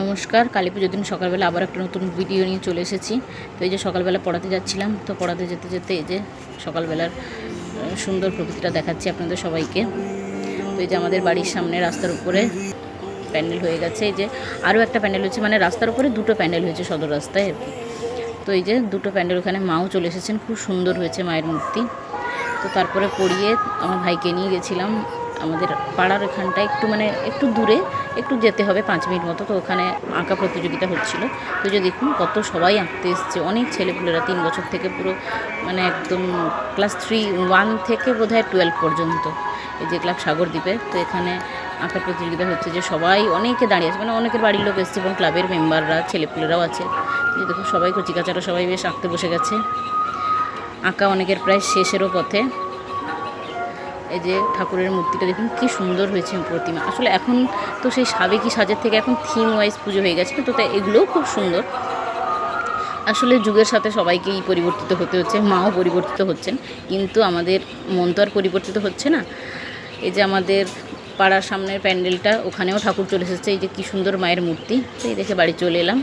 নমস্কার, কালী পুজোর দিন সকালবেলা আবার একটা নতুন ভিডিও নিয়ে চলে এসেছি। তো এই যে সকালবেলা পড়াতে যাচ্ছিলাম, তো পড়াতে যেতে যেতে এই যে সকালবেলার সুন্দর প্রকৃতিটা দেখাচ্ছি আপনাদের সবাইকে। তো এই যে আমাদের বাড়ির সামনে রাস্তার উপরে প্যান্ডেল হয়ে গেছে। এই যে আরও একটা প্যান্ডেল হয়েছে, মানে রাস্তার উপরে দুটো প্যান্ডেল হয়েছে সদর রাস্তায় আর কি। তো এই যে দুটো প্যান্ডেল, ওখানে মাও চলে এসেছেন, খুব সুন্দর হয়েছে মায়ের মূর্তি। তো তারপরে পড়িয়ে আমার ভাইকে নিয়ে গেছিলাম আমাদের পাড়ার এখানটায়, একটু দূরে, একটু যেতে হবে 5 মিনিট মতো। তো ওখানে আঁকা প্রতিযোগিতা হচ্ছিল। তো যে দেখুন কত সবাই আঁকতে এসছে, অনেক ছেলেপুলেরা 3 বছর থেকে পুরো একদম ক্লাস 1 থেকে বোধহয় 12 পর্যন্ত। এই যে ক্লাব সাগরদ্বীপে, তো এখানে আঁকার প্রতিযোগিতা হচ্ছে, যে সবাই অনেকে দাঁড়িয়ে আছে, অনেকের বাড়ির লোক এসছে এবং ক্লাবের মেম্বাররা, ছেলেপুলেরাও আছে। যে দেখুন সবাই কচিকাচারা সবাই বেশ আঁকতে বসে গেছে। আঁকা অনেকের প্রায় শেষেরও পথে। এই যে ঠাকুরের মূর্তিটা দেখুন কি সুন্দর হয়েছে প্রতিমা। আসলে এখন তো সেই সাবেকি সাজের থেকে এখন থিম ওয়াইজ পুজো হয়ে গেছে, তো তাই এগুলোও খুব সুন্দর। আসলে যুগের সাথে সবাইকেই পরিবর্তিত হতে হচ্ছে, মাও পরিবর্তিত হচ্ছেন, কিন্তু আমাদের মন তো আর পরিবর্তিত হচ্ছে না। এই যে আমাদের পাড়ার সামনের প্যান্ডেলটা, ওখানেও ঠাকুর চলে এসেছে। এই যে কি সুন্দর মায়ের মূর্তি। তো এই দেখে বাড়ি চলে এলাম।